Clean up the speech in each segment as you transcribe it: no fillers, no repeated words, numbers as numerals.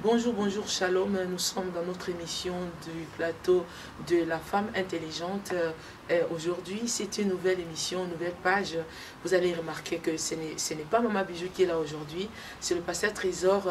Bonjour, bonjour, shalom. Nous sommes dans notre émission du plateau de la femme intelligente. Aujourd'hui, c'est une nouvelle émission, une nouvelle page. Vous allez remarquer que ce n'est pas Maman Bijou qui est là aujourd'hui. C'est le pasteur Trésor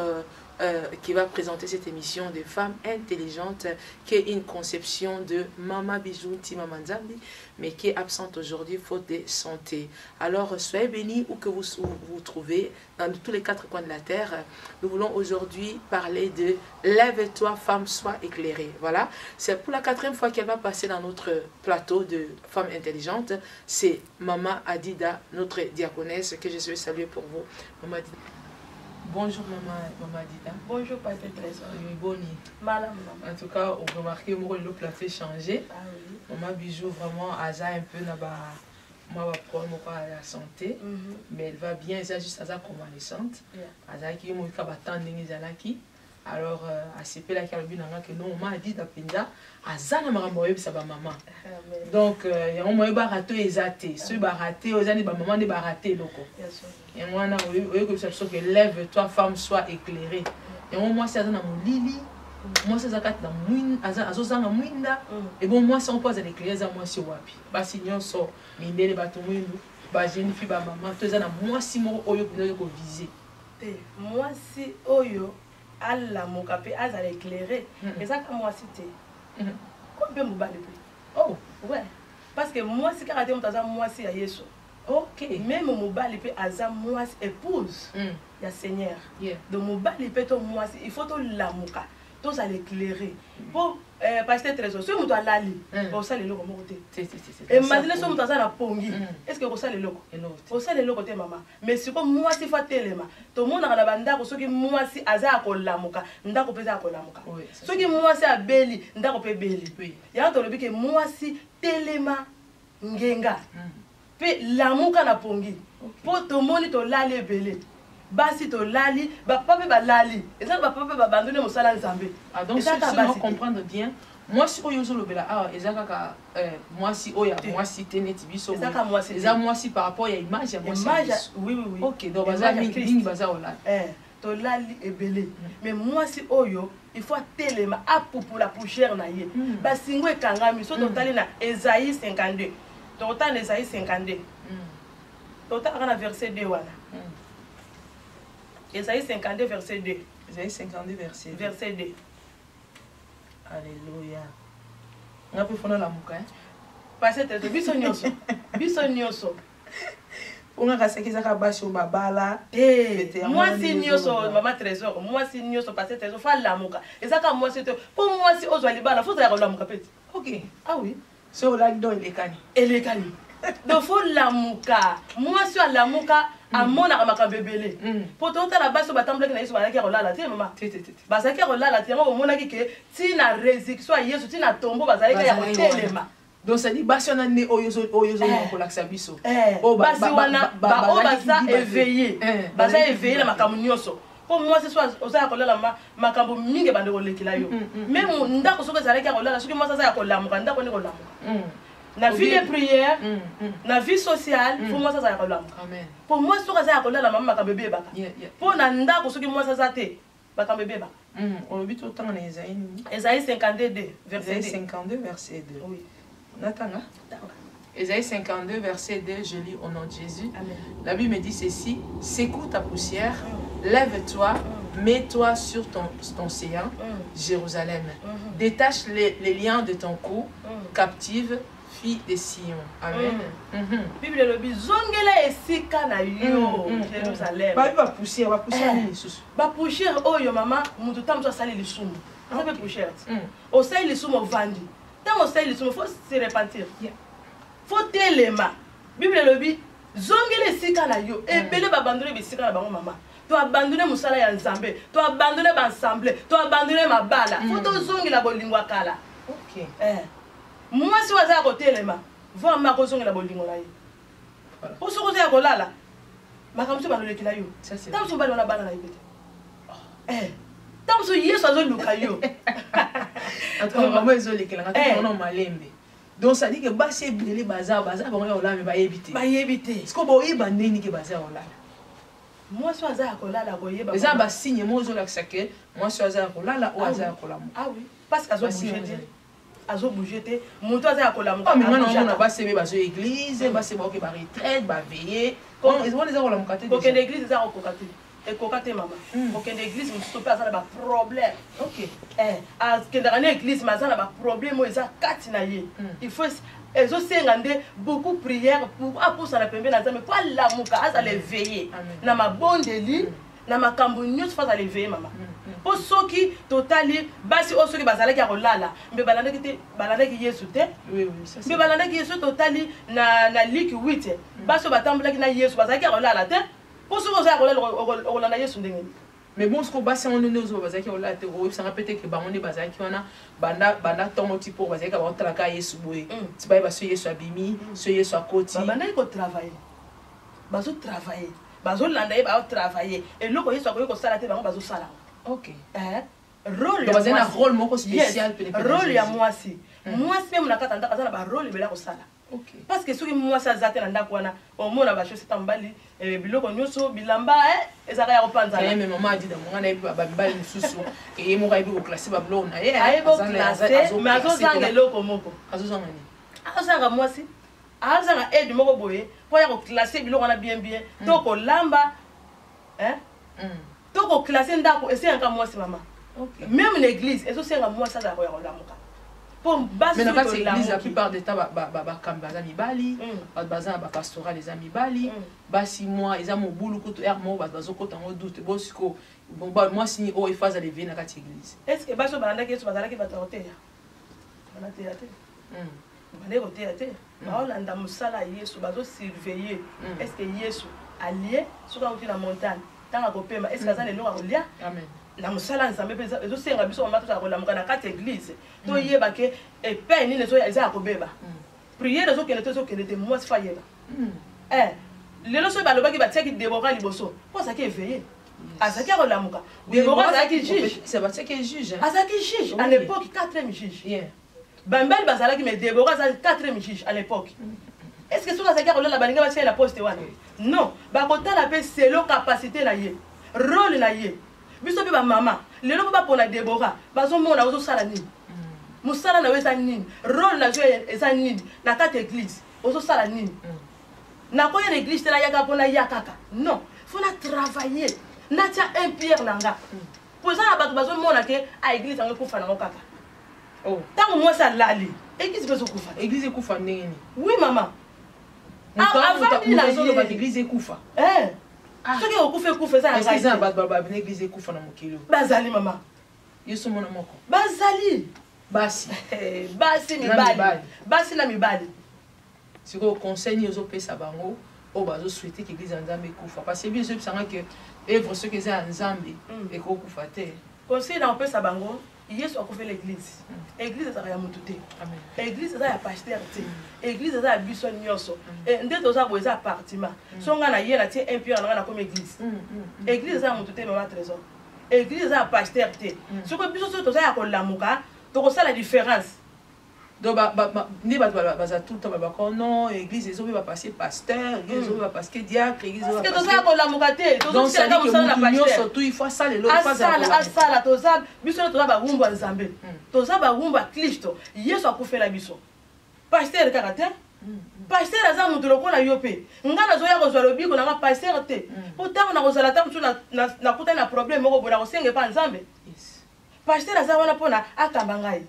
qui va présenter cette émission de femmes intelligentes, qui est une conception de Maman Bijou Timamanzambi, mais qui est absente aujourd'hui faute de santé. Alors, soyez bénis où que vous vous trouvez, dans tous les quatre coins de la terre. Nous voulons aujourd'hui parler de « Lève-toi, femme, sois éclairée ». Voilà, c'est pour la 4e fois qu'elle va passer dans notre plateau de femmes intelligentes. C'est Maman Adida, notre diaconesse, que je souhaite saluer pour vous. Maman Adida. Bonjour Maman Adida. Bonjour Papa Trésor. Boni. Madame. En tout cas, on remarque que le plateau changé. Ah oui. Maman Bijou vraiment Aza un peu là-bas. Moi, je vais prendre la santé, mais elle va bien, elle est juste convalescente. Elle qui est alors, à ce là qui a que non, maman a dit d'apenda, Azana m'a envoyé sa maman. Donc, il y a un moyen de rater les athées. Ceux qui raté, aux années, maman n'est pas raté. Et moi, que lève-toi, femme, sois éclairée. Et moi, c'est dans mon lili. Moi, c'est ça dans mouinda. Et bon, moi, si on pose l'éclairage, moi, c'est wapi. Bah, si on sort, mais il est bateau mouindou. Bah, jeune fille, bah, maman, tout ça, moi, si moi, oyo, pour viser. Moi, si oyo. Allah mon capé a éclairé et ça comme moi cité combien me balé oh ouais parce que moi si karaté mon taza moi si à Yesu ok même mon balé pe aza moi épouse ya Seigneur donc mon balé pe to moi il faut to l'amuka to ça l'éclairer pour pasteur Trésor si on doit l'aller pour ça les locaux monter et maintenant si on taza la pongi est-ce que pour ça les locaux pour ça les locaux te maman mais si comme moi si faut téléma tout le monde a la banda pour ceux qui moi si aza ko lamuka ndako pesa ko lamuka ceux qui moi si a beli ndako pe beli ya to le que moi si téléma ngenga pe lamuka na pongi pour tout le monde to l'aller belé basi to lali ba papa ba lali et ça ba papa ba abandonner mon salaire nzambe donc si on comprendre bien moi si oyo zo lobela ah ezaka moi si oya moi si teneti biso ezaka moi si par rapport à image ya moi si oui OK donc baza mingi baza ola to lali ebele mais moi si oyo il faut telema apupula poussière na ye basingo ekangami so totali na Esaïe 52 total Esaïe 52 total na verset 2 wana Esaïe 52 verset 2. Esaïe 52 verset 2. Verset 2. Alléluia. On a pu faire la mouka. Parce que biso nyonso. Biso nyonso. On a cassé qui ça bashi au babala. Moi si nyonso maman Trésor, moi si nyonso parce que Trésor fa la mouka. Et ça comme moi c'est pour moi si ozo libala faut la mouka petit. OK. Ah oui. C'est au lac do les cani. Et les cani. Donc faut la mouka. Moi sur la mouka amona makambe belé pour tout la base batamble na yesu balaki rolala te maman bazaki rolala te ngo mona ki ke tina résurrection yesu tina tombo bazaki ya telema donc ça dit basi on a né oyozo ko laksa biso basi wana ba o baza éveillé baza éveillé na makambo nyonso pour moi c'est soit oza kolala makambo mingi bande kolekila yo même ndako soko zalaki rolala soki moi ça ya kolamuka ndako ne kolamuka na vie de prière na vie sociale pour moi ça ya kolamuka amen pour moi soka za ya kolala mama makambo beba pour na ndako soki moi ça za te makambo beba on le bito tant na Esaïe 52 verset 2 52 verset 2 oui natanga Esaïe 52 verset 2 je lis au nom de Jésus. Amen. La Bible me dit ceci: secoue ta poussière, lève-toi, mets-toi sur ton séant, Jérusalem. Détache les liens de ton cou, captive fille de Sion. Amen. Bible le dit zongela esika na yo Jérusalem. Ba poussière ni susu. Ba poussière oyo mama mutu tamso sali lisumu. Ça fait poussière. Au sali lisumu vandi. Tant au sali lisumu faut se repentir. Faut telema. Bible le dit zongela esika na yo ebele ba abandonner bisika na bango mama. Tu abandonner musala ya nzambe, tu abandonner ba ensemble, tu abandonner mabala. Faut to zongela bolingwa kala. OK. Moi si waza à côté les mains, voir ma caution la bolingo là. Pour ce que j'ai à kolala, ma comme ça va le kilayo. Tant que on a bala na ibete. Tant que yeso azo lukayo. Attends, maman ezo le kilayo, on a malembe. Donc ça dit que basi bilele bazar ba on la mais ba éviter. Ba éviter. Est-ce que bo yeba ndeni ke bazar on la. Moi, je suis à Kolala. Les gens signe moi je l'accepte. Moi je suis à Kolala ou à Kolala. Ah oui, parce qu'à bougé. Azo bougé. Mon toit à Kolala. Ah mais moi on a pas sévé bas église, bas c'est bon que ba retraite, ba veiller. Quand ils vont les avoir la mokate. Pour que l'église ça au kokate. Et kokate maman. Pour que l'église me stopper ça ba problème. OK. À que dans l'église mais ça ba problème moi ça katina yé. Il faut et aussi beaucoup prière pour ça la pembe na mais pas la muka à les veiller. Na ma bonne lit, na ma kambunyo face à les veiller maman. Pour ceux qui totali basi o ceux qui bazala ki rolala mais balanda ki yesu te. Oui oui ça c'est. Mais balanda ki yesu totali na lik 8 basi batambula ki na yesu bazala ki rolala te. Pour ceux qui za rolala yesu ndenge. Mais bon ce qu'on basi on ne nous bazala ki rolala te o ça répéter que ba on est bazala ki wana banda tongo tipo bazala ka ba traka yesu boye. Tu ba ba so yesu abimi, so yesu akoti. Banda ko travailler. Bazo travailler. Bazo landa ba travailler et loko yesu ko sala te ba bazo sala. OK. Rôle donc c'est un rôle moko spécial pour les rôle ya moi si. Moi si même na katanda kazana ba rôle bela ko sala. OK. Parce que soki moi ça zate na ndako wana au mona ba chose tambali biloko nyoso bilamba ezaka ya kopanza. Mais maman a dit dans mon na ba mbali mususu et mo ka ibi ko classer ba blona ye. Azo classer mais azo zanga eloko moko. Azo zanga ni. Azo zanga moi si. Azo zanga aide moko boye po ya ko classer biloko na bien to ko lamba donc au classé ndako et c'est un moi c'est maman. OK. Même l'église et c'est un moi ça da ko ya lamuka. Pour baser l'église la plupart du temps ba kambaza mibali, baza ba pastoral les amis bali, basi moi ils ont boulot ko to mo bazo ko tango doute bosiko bon ba moi signé o phase à lever na kati église. Est-ce que baso balanda ke so bazala ki bataote ya? Bana théâtre. Bana ko théâtre. Ba olanda musala Yesu bazo surveiller. Est-ce que Yesu allié sur la montagne? Est-ce que ça est long lia? Amen. La musala nzambe peza ezo senga biso mama to la mukana kati église. To yeba ke e pe ni lezo ya ko beba. Prière zo kele to zo kele te moi fa yeba. Lelo so baloba ki ba tsaki Déborah liboso. Pour ça qui éveillé. Azaki ko la muka. Déborah ça qui juge. C'est pas ça qui juge. Azaki juge à l'époque 4e juge. Bambel bazala ki mais Déborah ça 4e juge à l'époque. Est-ce que ça qui la balinga va la poste wana? Non, ba kota la pe selon capacité na ye. Rôle na ye. Biso pe ba maman, lelo ba pona Déborah, bazo mona ozo sala nini. Musala na wesa nini. Rôle na jo eza nini na kati église. Ozo sala nini. Na ko ya église te na yaka pona yakaka. Non, faut na travailler. Na tia un pierre nanga. Pour ça ba bazo mona ke a église ngo kufa na kaka. Oh, tant moi ça lali. Église bezo kufa. Église kufa nini? Oui maman. Avant l'église ekufa. Ce qui okufa kufa ça. Est-ce que ça ba l'église ekufa na mokilo? Bazali maman. Yesu mona moko. Bazali. Basi. Basi mibali. Basi na mibali. Si ko conseil ozo pesa bango, o bazo souhaiter que l'église nzambe ekufa parce que bien sûr ça que œuvre ce que ça nzambe et ko kufa te. Conseil na pesa bango. Yesu akufa l'église. Église ça ya mututé. Amen. Église ça ya pasteur te. Église ça ya biso nyoso. Et ndeto za boza appartement. Songa na ye na tie un pierre na comme église. Église ça mututé maman trésor. Église ça pasteur te. Ce que biso to ça ya ko lamuka, to ko ça la différence. Donc ni ba tout le temps ba non église ezo va passer pasteur, église ezo va passer diacre, église ezo va passer. Parce que to ça ko lamuka te. Donc ça comme ça la pasteur. Surtout il faut ça le lot pas ça. Ça to ça biso to ba wumba nzambe. To ça ba wumba Kristo. Yesu akufela biso. Pasteur caractère. Pasteur aza mutu lokola yo pe. Ngana zo ya ko zwa lobiko na pasteur te. Pourtant na ko zala ta mutu na kuta na problème moko bona ko senge pa nzambe. Yes. Pasteur aza wana pona akamba ngai.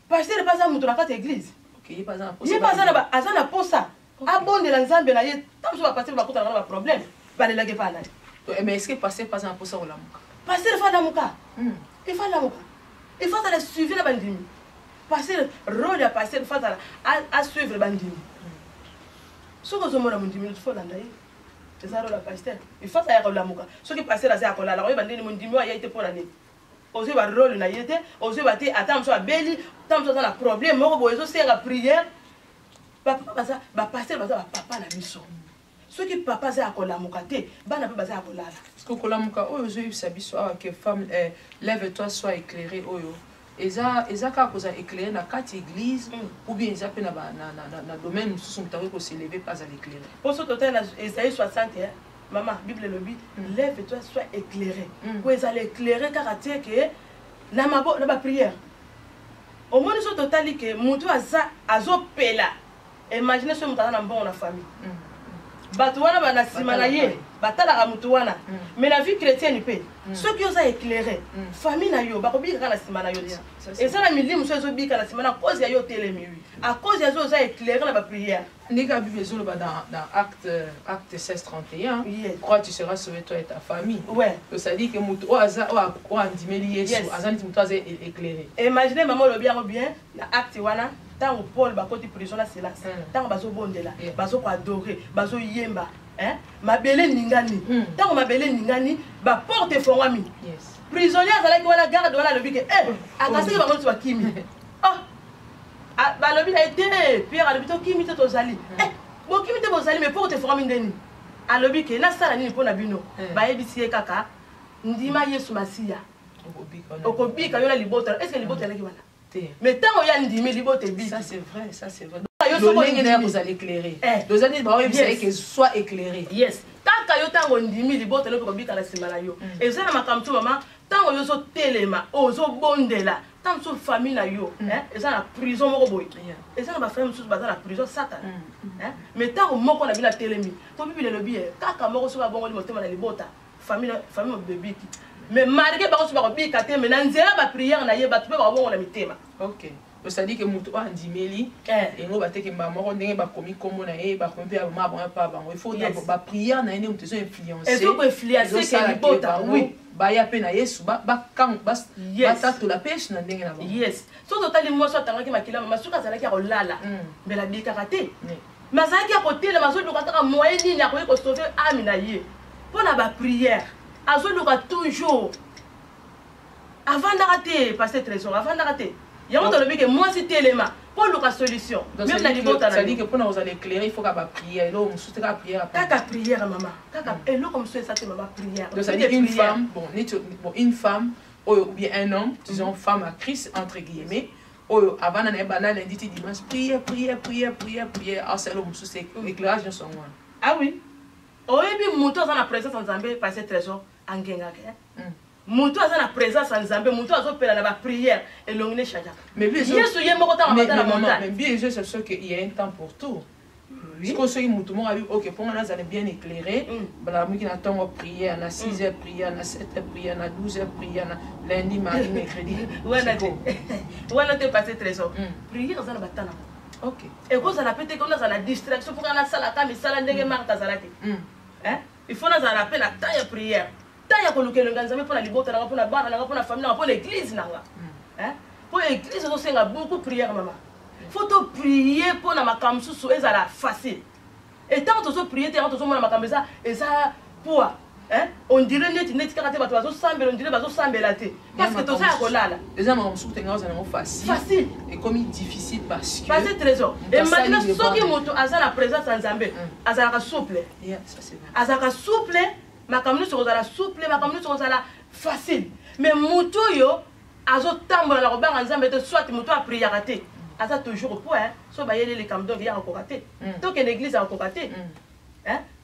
Pasteur pas ça mutu na kati église. OK, il pas ça. Il pas ça na azana posa. Abonde la nzambe na ye. Tam so ba pasteur ba kuta na ba problème. Ba le lage pa na. Mais est-ce que pasteur pas ça posa o lamuka? Pasteur fa lamuka. Il fa lamuka. Il faut aller suivre la bandimi. Pasteur rôle ya pasteur fa à suivre bandimi. Ce que zo mona bandimi il faut landaye. C'est ça rôle ya pasteur. Il faut ça ya lamuka. Ce que pasteur aza ko la la bandimi bandimi wa ya ite pour l'année. Oser va rôle na yete, oser va te attendre soit beli, tant soit na problème, moko bozo senga prière. Papa baza ba passer baza papa na mission. Ce qui papa za akola mukate, bana pe baza akola. Parce que kola muka oyo zo yibisa biso awa que femme lève-toi sois éclairée oyo. Eza ka koza éclairer na kati église ou bien eza pe na domaine mususu mutawe ko se lever pas à l'éclairer. Pour ce total Esaïe 60 maman, Bible lobby, lève-toi, sois éclairé. Vous allez éclairer car à dire que na ma prière. Au moins nous sommes total que mutu azo pela. Imaginez ce mutu na bon na famille. Batouana bana simana ye, batala mutuana. Mais la vie chrétienne paye. Ceux qui ont éclairé, famille na yo, bakobi kana simana yo. Et ça la mili muso zo bi kana simana cause ya yo telemi. À cause ya zo éclairé na ba prière. Nika Bible zo dans acte 16:31. Crois tu seras sauvé toi et ta famille. Ouais. Ça dit que mutu o andimeli Yesu, azanti mutu aza éclairé. Imaginez maman lo bien na acte wana. Tant au Paul bakoti prison na silence tant bazo bondela bazo ko adorer bazo yemba ma belé ningani tant ma belé ningani ba porte fongami prisonnier azala ki wala garde wala lobi ke akasi ba ngoti ba kimi ba lobi na été Pierre a lobi to kimi to zali bo kimi te bozali mais porte fongami ndeni a lobi ke na sala ni pona bino ba yebisi kaka ndima Yesu Masiya okobika yo na libota est-ce que libota na ki wala. Mais tant qu'il y a une dîme, ça c'est vrai, ça c'est vrai. Vous allez éclairer. Vous allez dire que soit éclairé. Yes. Tant qu'il y a une dîme, il faut que et ça, ma femme, maman, tant qu'il y a un téléma, ozo bondela, tant que famille na yo, et ça la prison moboy. Et ça ma femme sous la prison satan. Mais tant que moi on a vu la télémi, pour bibi le billet, quand moi sur la bonne moto na libota, famille bébé. Mais malgré que je suis bien, mais dans la prière, na yeba tu peux avoir mon mitema. OK. Ça dit que mutu andimeli et ngo bateke maman ndenge ba komi kombo na ye ba kompe ya mama pa ba. Il faut ba prière na ene mutu so influencer. Il faut influencer que libota. Oui. Ba ya pe na Yesu ba kan ba tato la pêche na ndenge na ba. Yes. So total moi so tanga ki makila mama suka zala ki rolala. Mais la bi karaté. Mais ça ki a côté la maso do kataka moyen ni ya ko sauver âme na ye. Pour la ba prière. Azoluka toujours avant d'arrêter passer trésor avant d'arrêter il y a un que moi c'est élément pour la solution même la libota ça dit que pour nous aller éclairer il faut qu'à prier là on soutient la prière kaka prière maman kaka et là comme ça c'est maman prière donc ça dit une femme une femme ou bien un homme disons femme à Christ entre guillemets avant d'aller banal lundi dimanche prière ah c'est là on soutient l'éclairage de son moi ah oui oyebi mutu aza na présence en Nzambe passer trésor angengaka mutu aza na présence en Nzambe mutu azopela na ba prière elongine chaja mais bien Yesu ye moko ta mata na montagne mais bien c'est sûr qu'il y a un temps pour tout oui parce que ce mutu mo abi OK pour moi ça est bien éclairé bala miki na tongo prière na 6h prière na 7h prière na 12h prière na lundi mardi mercredi wana te passer trésor prière za na batana. OK. Et quand ça peut-être qu'on a la distraction pour qu'on a ça la cam et ça la ndenge marta zalaki. Il faut nous appeler la taille prière. Taille pour lequel on Nzambe pour la libota pour la barre pour la famille pour l'église nanga. Pour l'église on sait beaucoup prière maman. Faut to prier pour na makamsu so ezala facile. Et tant que tu prier tant que tu na makamza et ça pour on dirait net karaté bato bazo sambela on dirait bazo sambela te parce que to ça kolala les hommes ont soutenu dans un facile et comme difficile parce que passer trésor et maintenant ce qui moto aza la présence en Nzambe azala souple ça c'est vrai azala souple makamnu so azala souple makamnu so azala facile mais moto yo azo tambola la robanga Nzambe te soit moto a prier raté aza toujours au point so ba yele les camdon ya ko raté donc l'église a ko raté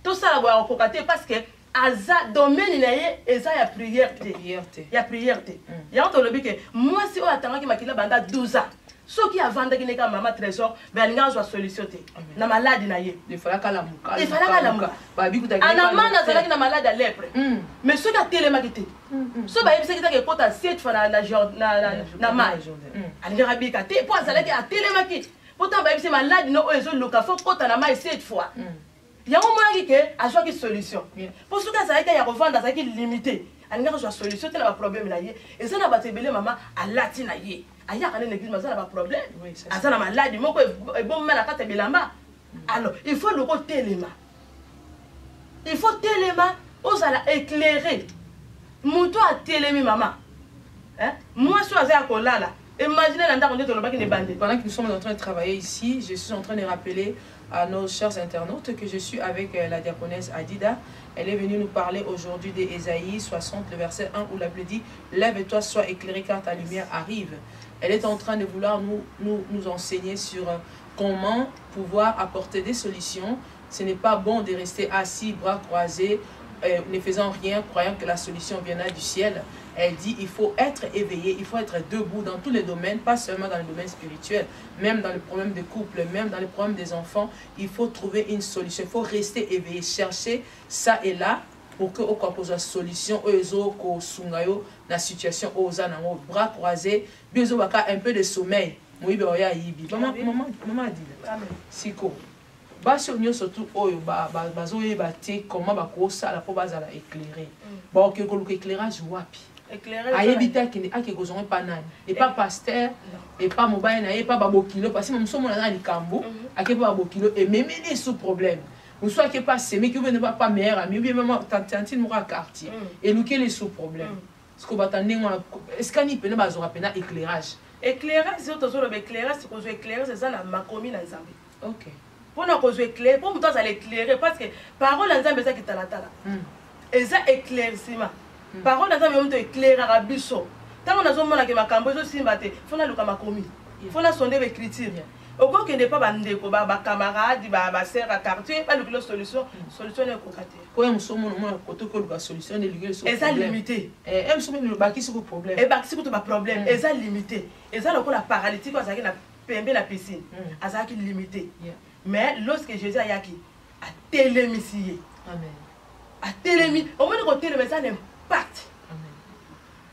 tout ça la ko raté parce que aza domaine na ye eza ya prière te ya prière te ya on tolobi que moi si o atanga ki makila banda 12 ans ce qui avanda ki neka mama trésor ben nga zo solution te na malade na ye il fallait kala muka ba bi kuta ana manda zala ki na malade à lèpre mais ce qui a telema ki te so ba yebisa ki ta ke kota 7 fois na mai ali rabi ka te po zala ki a telema ki pourtant ba yebisa malade no o ezo loka fo kota na mai 7 fois. Il y a un moment qui a une solution. Pour ce que ça a été revendre, ça a été limité. Il y a une solution, il y a un problème. Et ça n'a pas été maman à latin. Il y a une église, mais ça n'a pas de problème. Ça n'a pas de maladie. Alors, il faut le côté les mains. Il faut les mains, on allons éclairer. Mouton a télémi maman. Moi, je suis à Kolala. Imaginez l'endroit où on est bandé. Pendant que nous sommes en train de travailler ici, je suis en train de rappeler à nos chers internautes que je suis avec la diaconesse Adida. Elle est venue nous parler aujourd'hui d'Ésaïe 60, le verset 1 où la Bible dit « Lève-toi, sois éclairé car ta lumière arrive ». Elle est en train de vouloir nous enseigner sur comment pouvoir apporter des solutions Ce n'est pas bon de rester assis, bras croisés, ne faisant rien, croyant que la solution viendra du ciel. Elle dit il faut être éveillé, il faut être debout dans tous les domaines, pas seulement dans le domaine spirituel, même dans le problème de couple, même dans le problème des enfants. Il faut trouver une solution, il faut rester éveillé, chercher ça et là pour que au la solution la situation aux bras croisés, un peu de sommeil. Maman dit siko. Basi onyo surtout oyo bazo yeba te comment bakosala po bazala éclairer. Bon que koluka éclairage wapi. Éclairage. Ayebita ki kozonga pas nani. Et pas pasteur et pas mobile na et pas babokilo parce que même somo na likambo ake pas babokilo et même les sous problème. Ou soit que pas semé que ne pas meilleur ami ou bien même tantine mora quartier et luquer les sous problème. Ce que batande est-ce qu'on y peut pas bazora pena éclairage. Éclairage c'est autre chose éclairage c'est qu'on éclairage c'est ça la makomi na Nzambe. OK. Pour nous éclairer, pour nous éclairer, parce que parole Nzambe ça qui tala tala. Et ça éclaircissement. Parole Nzambe on te éclairer à biso. Tant on a zomona que makambo zo simbate, faut na luka makomi. Faut na sonder l'écriture. Au cas que n'est pas bandeko ba camarade ba sœur à quartier, pas le solution est kokate. Ko em somo no ko to ko luka solution de ligue so. Et ça limité. Em somo le baki sur problème. Et baki sur ba problème, et ça limité. Et ça le ko la paralytique ça qui na pembe la piscine. À ça qui limité. Mais lorsque Jésus a yaki a télémisié. Amen. A télémi, au moins côté le message impact. Amen.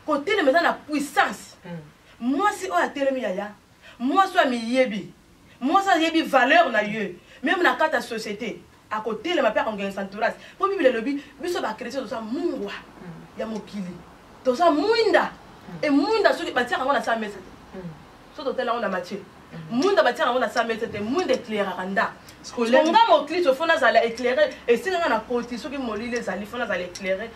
Côté le message la puissance. Moi si on a télémi ya, moi soit mi yebi. Moi ça yebi valeur na yeux. Même na carte société. À côté le mapère en gagne santuras. Pour bible le lobby, biso ba chrétien to ça mungwa. Ya mokili. To ça muinda. Et muinda ceux qui bâtir avant la sa messe. So to tel on a Matthieu. Munda batia on a ça mais c'était monde éclairé randa. On a mon clip au fond ça allait éclairer et si on a côté ceux qui molli les ali fond ça allait éclairer.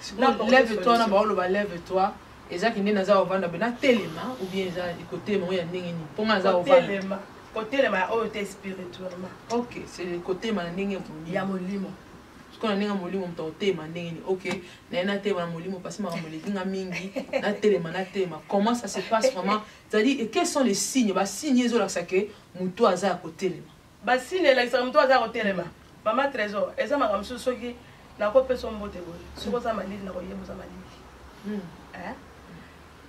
Lève-toi na ba lo ba lève-toi. Eza ki ndena za ovanda bena telema ou bien eza côté mo ya ndenge ni. Pour nga za ovanda. Côté le ma autorité spirituellement. OK, c'est le côté ma ndenge ya molimo. Quand on a molimo mtotema ndenge OK, na na tema molimo parce que ma molinga mingi na telema na tema. Comment ça se passe vraiment? C'est-à-dire quels sont les signes? Ba signes zo la que muto aza côté lema. Ba signes la que muto aza côté lema. Mama trésor, eza makamso soki na ko peso mbote boy. Soko za malili na ko yebo za malili.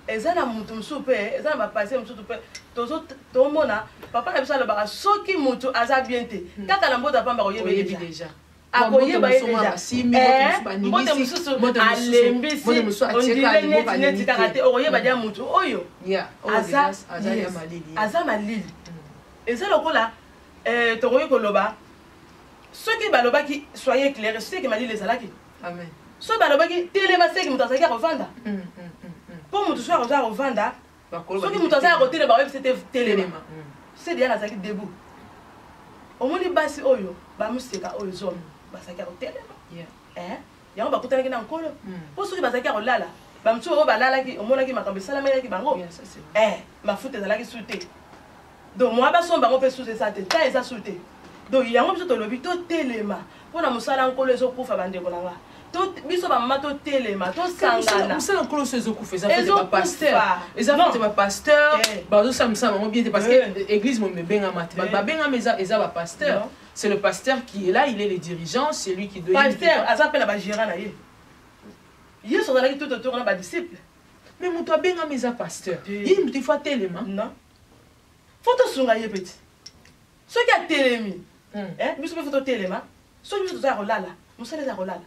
Eza na mutu msupe, eza na ba passé msutu pe. To mona papa na biso le ba soki mutu aza bien te. Kaka na mbota pamba ko yebo déjà. Akoye ba déjà mbote mususu alembisi ondile neti neti karate okoye ba dia mutu oyo aza malili eza lokola tokoye koloba soki balobaki soyez éclairés soki malili ezalaki amen soki balobaki telema seki mutu azalaki akovanda po mutu soki akozala kovanda soki mutu azala kotelema bayebi c'était telema c'est déjà nazalaki debout omoni basi oyo bamuseka oyo zome basaki akotelema yango bakutanaki na nkolo mpo soki bazalaki akolala bamutu oyo balalaki omonaki makambo esalamelaki bango mafuta ezalaki su te donc mwa basomba bango mpe su eza te ta eza su te donc yango biso tolobi totelema mpo na mosala nkolo ezokufa bandeko na nga biso bamama totelema tosangana mosala nkolo so ezokufa eza fete bapasteur eza fete bapasteur bazosala mosala bango bien te parce que église momi ebengama te babengama eza bapasteur. C'est le pasteur qui est là, il est le dirigeant, c'est lui qui doit... Pasteur, à ça appelle la gérant là. Il sont allés tout autour de la disciple. Mais mon toi bien mes pasteur. Il faut tellement. Non. Faut te souvenir petit. Ce qui a télémi. Mais ce que faut téléma. Ce qui vous a relala. Nous sommes les relala.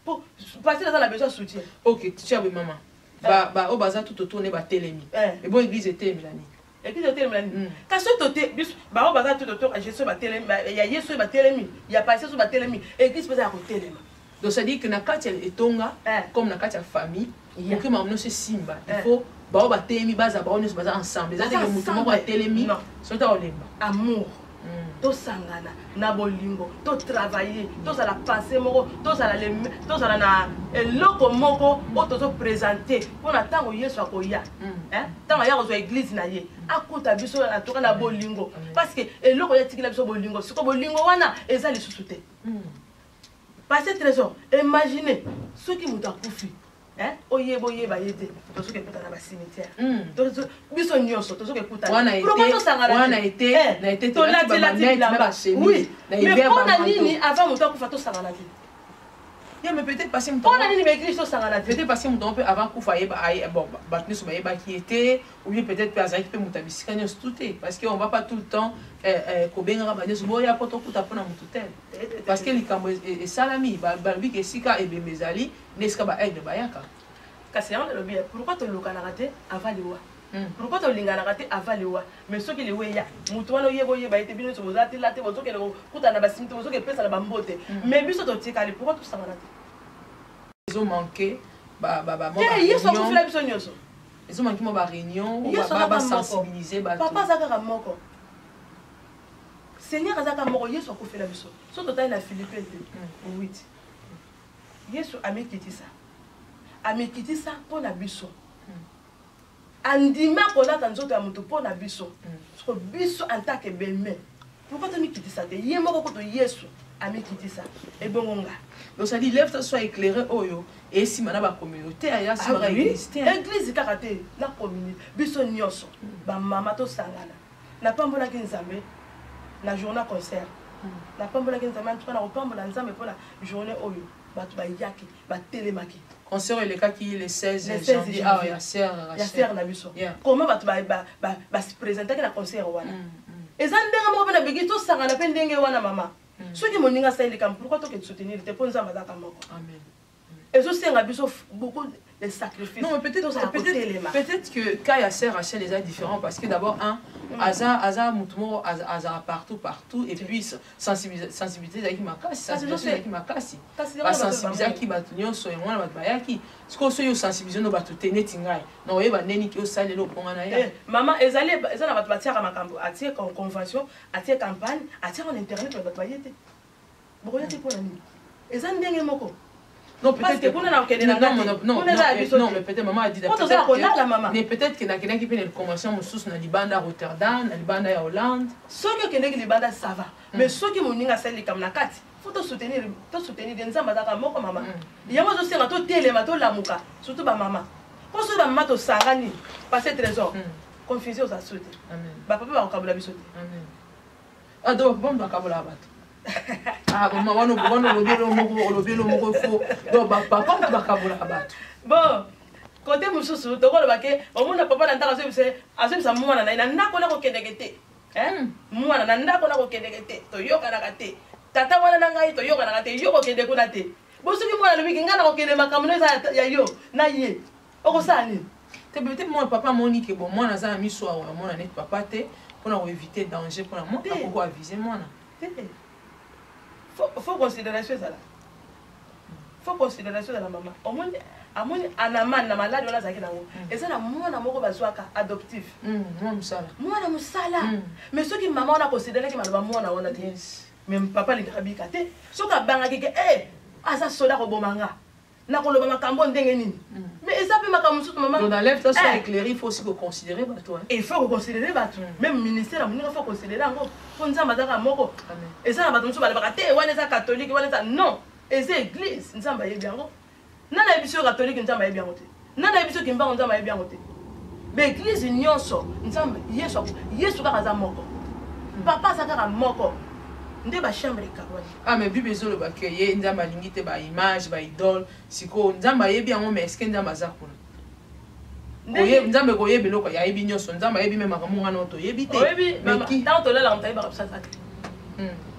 Pour passer dans la besoin soutien. OK, tu as maman. Bah au bazar tout autour n'est pas télémi. Et bon église était Milani. Et puis c'était Milani. Quand ce toté bah au bazar tout autour je suis ba télémi, il y a yeso ba télémi, il y a passé sur ba télémi. Église peut à côté téléma. Donc ça dit que na kati etonga comme na kati famille, pour que maman se simba, il faut ba ba télémi baza ba on se baza ensemble. Ça dit que mutu moko télémi, sont à olemba. Amour. To sangana na bolingo, to travailler, to za la penser moko, to za la na eloko moko o to présenter pour na tango Yesu akoya. Tango ya ko église na ye. Akuta biso na toka na bolingo parce que eloko ya tikila biso bolingo, siko bolingo wana eza lisusu te. Parce que trésor, imaginez ceux qui muta kufi. oyeba yete tozoke kutana ba cimetière biso nyonso tozoke kutana na été to la bilamba oui mais pona nini avant moto akufa to sangana te ya mais peut-être parce que pona nini l'église to sangana te peut-être parce que moto peut avant kufa yeba bon batni so yeba qui était ou bien peut-être parce que moto bisika nyonso tout parce que on va pas tout le temps ko benga ba nyonso boya poto kuta pona moto tel parce que likambo et salami ba que sika et bemezali neska ba aigle bayaka kasi on le bien pourquoi to lokana raté avant liwa pourquoi to lingana raté avant liwa mais ceux qui les weya mutu wana yeba ete bino so bozati la te bozo ke kuta na basimite bozo ke pesa la bambote mais biso to tikali pourquoi tout ça raté ils ont manqué ba yeso ko fila biso nyonso ils ont manqué ba réunion ba sensibiliser ba papa zaka moko Seigneur azaka moko yeso ko fila biso so to taille na Philippe 8 yeso amikitisa pour la biso andima kolata nzoto ya mutu pour la biso so biso en tant que bembe pourquoi tu mikitisa te yemoko ko to yesu amikitisa e bongonga donc ça dit lève soit éclairé oyo et si mana ba communauté ya si ba église karaté la communauté biso nyonso ba mama to sangana na pambola ki nzambe na journée concert na pambola ki nzambe to na pambola nzambe pour la journée oyo batu ba yaki ba telemaki concert le cas qui le 16 janvier ah ya ser na biso comment batu ba se présenter na concert wana ezandenge mo bana bigi to sangana pe ndenge wana mama soki moninga saili kam pourquoi to ke soutenir te ponza mazaka moko amen ezo senga biso beaucoup de sacrifices non mais peut-être que quand ya ser Rachel les a différents parce que d'abord aza mutumo aza partout et puis sensibilité qui makasi ba sensibiliser qui batunyo so et mwana batbayaki siko so yo sensibiliser no batute netingai no yeba neni ki osale lo ponga na ya maman ezali ezana batu batiaka makambo atie convention atie campagne atie en internet batbayete bokoyete pona nini ezani ndenge moko non peut-être que non mais peut-être maman a dit mais peut-être que na kena ki pene convention mususu na libanda Rotterdam na libanda ya Hollande soki kende ki libanda ça va mais soki moninga sali kam na kati faut to soutenir nzamba zaka moko mama yango zo senga to telema to lamuka surtout ba mama ko so ba mama to sangani passer trésor confuser aux assoute amen ba papa ba okabula biso amen ado bon ba kabula bato ah bon maman lobelo moko fo donc papa tu bakabola bato bon côté mususu to ko lobake omona papa na ndaka so asebisa mwana na ndako na ko kendekete mwana na ndako na ko kendekete to yoka na kate tata wana na ngai to yoka na kate yoko kende kuna te bosuki mwana lobi ngana ko kende makamno ya yo na ye oko sani te peut-être moi papa moni ke bon mwana za miso wa mwana net papa te pour éviter danger pour moi pour aviser mwana faut considération ça là faut considération de la maman amoni anaman na malade wana zaki nango eza na mwana moko bazwaka adoptif mwana musala mais soki mama wana considérer que maloba mwana wana te même papa likabika te soka banga kike asa soda ko bomanga na ko loba makambo ndenge nini mais eza pe makambo mususu maman donc dans lève toi soit éclairé il faut aussi considérer bato il faut considérer bato même ministère la munira faut considérer ngo pour nzamba zaka moko eza na bato mususu baleba te wana eza catholique wana eza non eza église nzamba yebi yango nana yebiso catholique nzamba yebi yango te nana yebiso kimbango nzamba yebi yango te mais église nyonso nzamba yesu kaka za moko papa zaka moko nde ba chambre kaboni ah mais bible ezolo ba ke ye nzamba lingite ba image ba idole siko nzamba yebi yango mais est-ce que nzamba za kuna oye nzamba ko yebi loko ya yebi nyonso nzamba yebi même makamu ngana to yebi te mais qui dans to la mtayi ba kapsa zate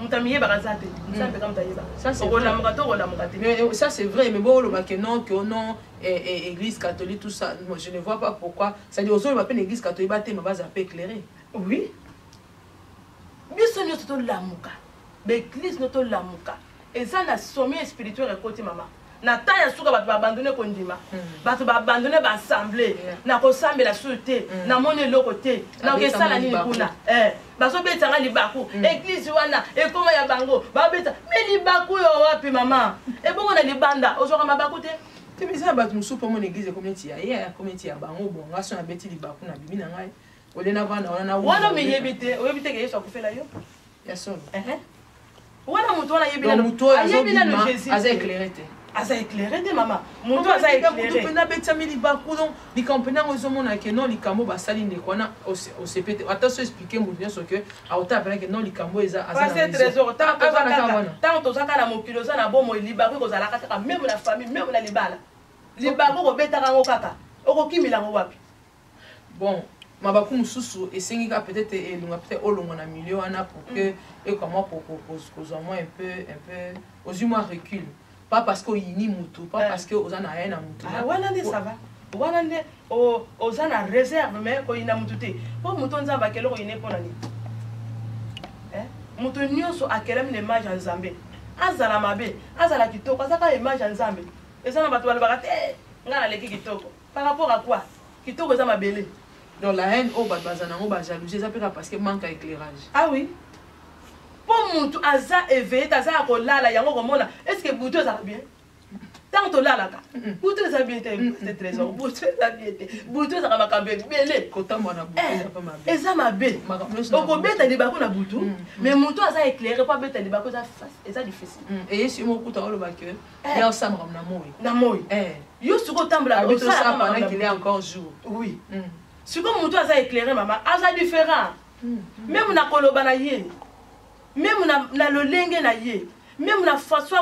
mtamiye ba kazate nzamba kam tayi ba ça c'est ko la mukato ko la mukati mais ça c'est vrai mais bon le ba ke non église catholique tout ça moi je ne vois pas pourquoi ça dit ozolo ba pe église catholique ba te ma base peu éclairé oui biso nyoto to lamuka l'église noto lamuka eza na sommet spirituel côté maman na ta ya suka bato abandonner kondima bato abandonner ba assemblée na ko sambela souté na moni lokoté na ke sala ni kuna baso betanga libaku église wana e koma ya bango ba beta mais libaku yo wapi maman e bongo na libanda ozoka mabaku te te bisa bato musu pour mon église community ya community ya bango bon ngaso na beti libaku na bibi na ngai olena vana wana me yebite oyebite ke Yesu akufela yo ya solo wana mutu wana yebina no Jésus aza éclairé te aza éclairé te mama moto aza éclairé pena betami libaku donc likampena ozomona ke non likambo basali ndeko wana osepete ata so expliquer moto nyonso ke aota apena ke non likambo eza aza trésor tant tozaka na mokili oza na bomo libaku kozalaka kaka même na famille même na libala libaku kobetaka ngo kaka okokimila ngo wapi bon mabaku mosusu esengi ka peut-être elunga peut-être olonga na milieu wana pour que et comment pour kozwa moi un peu aux moins recul pas parce que yini mutu pas parce que ozana rien na mutu ah wana nde ça va wana nde ozana réserve mais ko yina mutu te po mutu nzamba kelo ko yine pona ni mutu nyonso akelem ne image nzambe azala mabe azala kitoko azaka image nzambe ezana bato balobaka te ngana leki kitoko par rapport à quoi kitoko eza mabele donc la haine au bazana ngo ba jalousie ça peut parce que manque d'éclairage ah oui pour mutu aza éveillé aza kolala yango komona est-ce que butu eza bien tant to lala ka butu eza bien c'est trésor butu eza bien butu eza makambe belé kota mwana butu eza pas mabe eza mabe okobeta libako na butu mais mutu aza éclairé pas beta libako eza face eza difficile et yesu mokuta oloba que ya osamba na moi yo suko tambula au ça pendant qu'il est encore jour oui suko mutu aza éclairé mama aza différent même na koloba na yeni même na lolenge na ye même la façon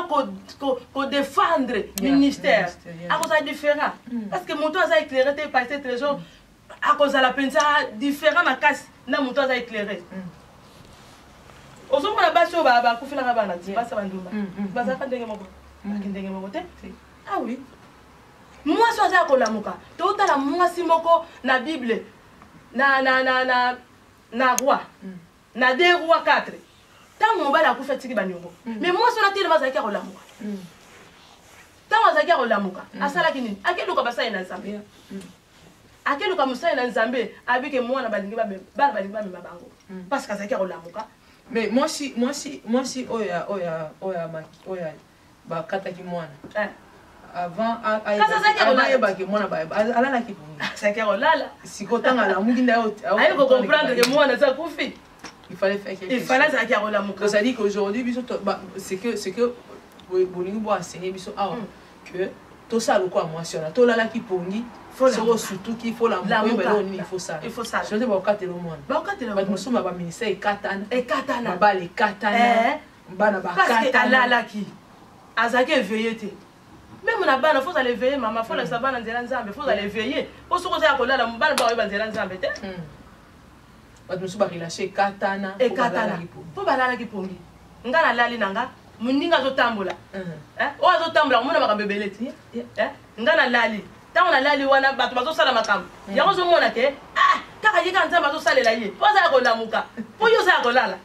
qu'on défendre le ministère à cause de différent parce que mon toit a éclairé t'es passé trésor à cause de la pensa différent ma casse na mon toit a éclairé osomo na baso ba kufila ka bana ti basa banduma basa ka ndenge moko te ah oui moi so za ko lamuka to tala mwasi moko na bible na roi na 2 rois 4 tant mon bal a fait tiki banyongo mais moi sur la télé va zaki olamuka tant zaki olamuka asala kini akeluka basai na nzambe akeluka musai na nzambe abike mwana balingi ba balingi ba bango parce que zaki olamuka mais moi si oya ba kataki mwana avant ayebaki mwana alalaki bongo zaki olala sikotanga la mugi ndayo ayo comprendre que mwana za kufi. Il fallait faire quelque chose. Il fallait ça qui a la mouka. Ça dit qu'aujourd'hui, c'est que Bolingo boit enseigner que tout ça le quoi moi sur la tout là qui pongi faut surtout qu'il faut la il faut ça. Il faut ça. Je te vois quatre le monde. Ba quatre le monde. Nous sommes à ministère et katana. Ba les katana. Bana ba katana. Parce que Allah là qui azaki éveillé. Même na bana faut aller veiller maman faut la sabana nzela nzambe faut aller veiller. Pour ce que ça ko là bana ba ba nzela nzambe te. Nous sommes relâchés katana et katana pour balala ki pongi ngana lali nanga muninga zo tambola o zo tambola mona makambe beleti ngana lali tango na lali wana bato bazo sala makambo yango zo mona ke kaka yika nzamba zo salela ye poza ko lamuka po yo za ko lala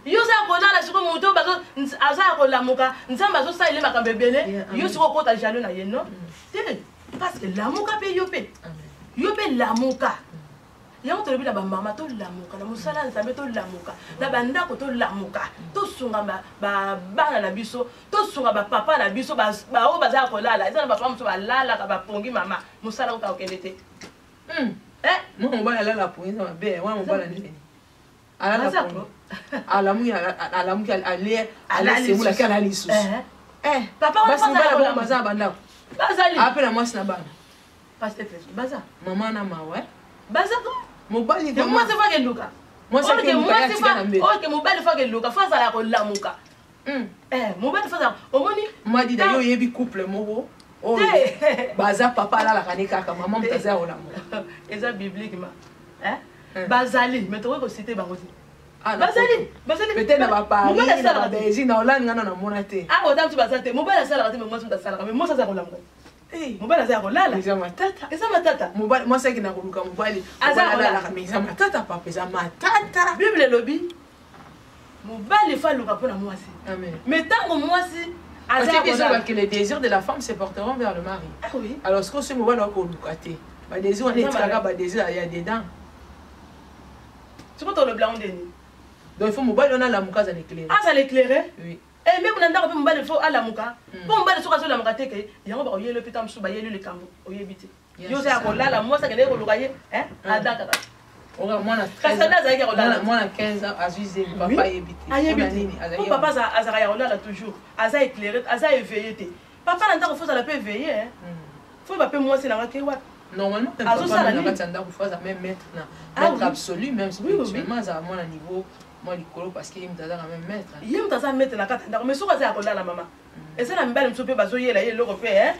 yo za ko lala siko muto bazo aza ko lamuka nzamba zo salela makambe bele yo siko kota jalo na ye no parce que lamuka pe yo pe lamuka yango tolobi na ba mama to lamuka na musala nzambe to lamuka na bandako to lamuka to sunga ba bana na biso to sunga ba papa na biso ba o baza ko lala ezana ba papa muso ba lala ka ba pongi mama musala uta okendete mo ba lala pongi na be wa mo ba la nini ala alamu ala semula kala lisus papa wa ba baza bandako bazali après moi sina bana pasteur baza mama na mawe baza mobali de moi c'est pas que Luka moi c'est que moi c'est pas OK mobali fa que Luka fa za ko lamuka mobali fa za omoni moi dit d'ailleurs yebi couple moko baza papa la kanika kaka maman mtaza o lamuka eza biblique ma bazali mais to ko citer bango ti bazali peut-être na ba Paris na Belgique na Hollande ngana na mona te o dam tu bazate mobali sala te mais moi ça sala mais moi ça za ko lamuka mobali aza kolala eza matata mobali moi c'est que na koluka mobali aza kolala mais eza matata papa eza matata bible lobi mobali fa luka pona mwasi amen mais tango mwasi aza kolala que les désirs de la femme se porteront vers le mari oui alors ce que ce mobali koluka te ba désir on est kaka ba désir il y a dedans tu peux le blanc deni donc il faut mobali on a la muka za l'éclairer ça l'éclairer oui même na ndako pe mobali faut alamuka po mobali soka so lamuka te ke yango ba oyelo pita msuba yelo le kambo oyebite yo za ko lala moi ça que ko luka ye adaka ora mwana kasada za ke ko lala mwana 15 ans azuize papa yebite nini papa za ya ko lala toujours aza éclairé aza éveillé te Papa n'a pas la paix veiller. Faut pas moi c'est la quoi. Normalement, quand papa n'a pas tendance pour faire même maître absolu, même spirituellement, à mon niveau, moi l'écolo parce qu'il me t'a même maître. Il me t'a mettre la carte. Mais ce que c'est à côté la maman. Et c'est la belle me souper basoyer là, il le refait hein.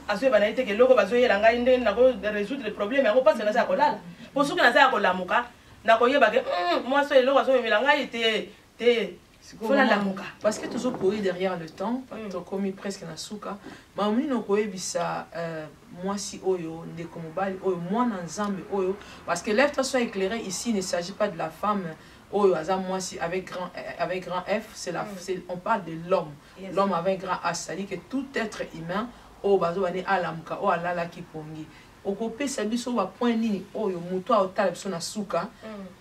À ce moment-là, il que le basoyer là, il n'a pas résoudre les problèmes, mais on passe dans ça à côté là. Pour ceux qui n'a pas à côté la muka, n'a pas eu baguette. Moi c'est le basoyer mais là il parce que toujours courir derrière le temps, tu as commis presque na souka. Mais on ne peut pas moi si oyo, ne comme oyo, moi dans Zambé oyo, parce que lève-toi soit éclairé ici, il ne s'agit pas de la femme oyo, moi si avec grand F, c'est la, on parle de l'homme, l'homme avec grand H, c'est-à-dire que tout être humain, oyo bazo bane alamuka, oyo alala ki pongi. Okope sabiso wa point nini oyo muto a otala biso na souka,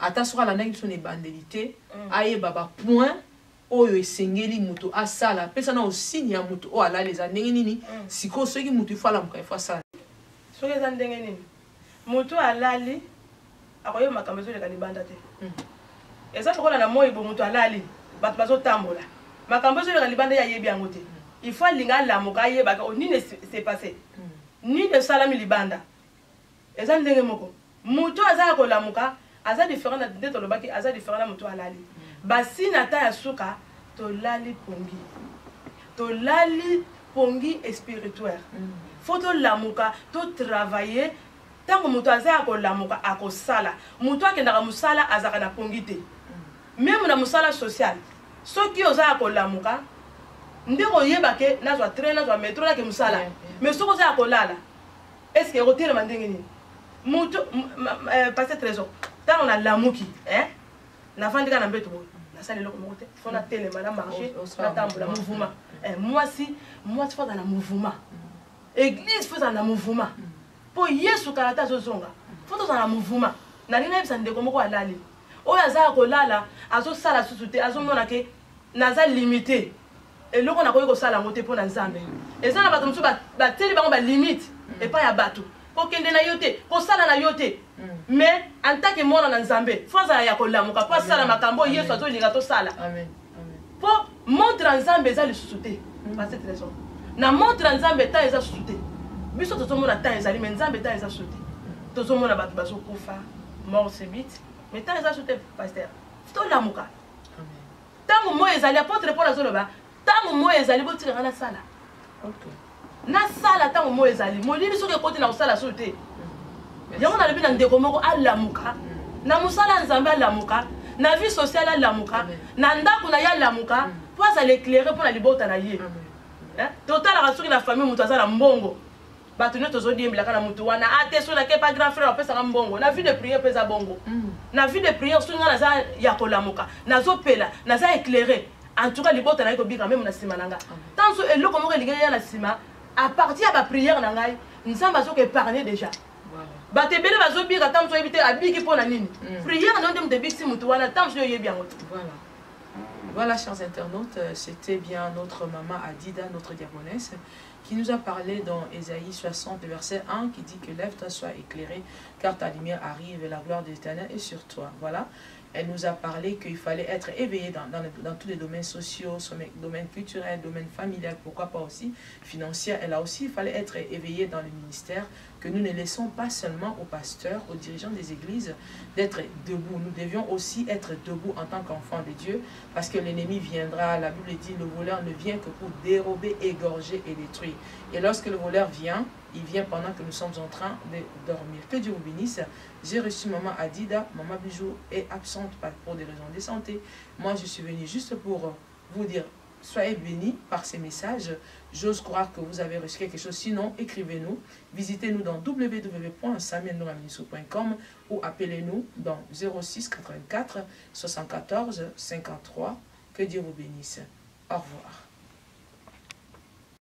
ata soka la ndenge biso ne bandelité, aye baba point oyo esengeli mutu asala pesa na osigne ya mutu o ala les ndenge nini siko soki mutu ifala muka ifa sala soki eza ndenge nini mutu alali akoyo makambo ezoleka libanda te eza lokola na moi bo mutu alali bato bazotambola makambo ezoleka libanda ya yebi yango te il faut alinga alamuka ayebaka nini s'est passé nini esalami libanda eza ndenge moko mutu aza kolamuka aza différent na nde tolobaki aza différent na mutu alali basi na ta ya suka tolali pongi spirituel faut to lamuka to travailler tango mutu aza ko lamuka akosala mutu akendaka musala azaka na pongi te même na musala social soki oza ko lamuka ndeko yebake nazwa train nazwa metro na ke musala mais soko oza ko lala est-ce que rotire mandenge ni mutu passer trésor tango na lamuki na fandika na mbeto boy na sala loko mokote faut na telema na marcher na tambola mouvement moi si faut dans le mouvement église faut dans le mouvement pour yesu karata zozonga faut dans le mouvement na nina bisa ndeko moko alali oyo aza ko lala azo sala susute azo mona ke naza limité et loko na ko sala ngote pour na nzambe eza na bato musu ba teli bango ba limite et pas ya bato kokende na yote kosala na yote mais en tant que mwana na nzambe faza ya kolamuka pa sala makambo yesu azolinga to sala amen pour montre nzambe za lisusuté par cette raison na montre nzambe ta eza susuté biso tozomona ta ezali mais nzambe ta eza susuté tozomona bato bazokufa mort subite mais ta eza susuté pasteur to lamuka tango mo ezali apôtre Paul azoloba tango mo ezali botika na sala na sala tango mo ezali molili soki koti na kosala so te yango na lebi na ndeko moko alamuka na musala nzambe alamuka na vie sociale alamuka na ndako na ye alamuka po azala éclairé mpo na libota na ye totalaka soki na famille moto aza na mbongo bato nyonso tozodiembelaka na motu wana ate soki nake pa grand frère apesaka mbongo na vie de prière mpe eza bongo na vie de prière soki nga naza ya kolamuka nazopela naza éclairé en tout cas libota na ye kobika meme na nsima na nga tanso eloko moko elingi ya na nsima à partir ya baprière na ngai nzambe azoka épargner déjà bato ebele bazobika ntango soyebi te abiki mpo na nini prière na nde moto ebikisi motu wana ntango so oyebi yango te Voilà, chers internautes, c'était bien notre maman Adida, notre diaconesse, qui nous a parlé dans Ésaïe 60, verset 1, qui dit que lève-toi, sois éclairé, car ta lumière arrive et la gloire de l'Éternel est sur toi. Voilà. Elle nous a parlé qu'il fallait être éveillé dans tous les domaines sociaux, domaines culturels, domaines familial, pourquoi pas aussi financiers. Elle a aussi, il fallait être éveillé dans le ministère, que nous ne laissons pas seulement aux pasteurs, aux dirigeants des églises d'être debout. Nous devions aussi être debout en tant qu'enfants de Dieu, parce que l'ennemi viendra. La Bible dit, le voleur ne vient que pour dérober, égorger et détruire. Et lorsque le voleur vient, il vient pendant que nous sommes en train de dormir. Que Dieu vous bénisse. J'ai reçu maman Adida. Maman Bijou est absente pour des raisons de santé. Moi, je suis venue juste pour vous dire, soyez bénis par ces messages. J'ose croire que vous avez reçu quelque chose. Sinon, écrivez-nous. Visitez-nous dans www.samuelnoraminiso.com ou appelez-nous dans 06 84 74 53. Que Dieu vous bénisse. Au revoir.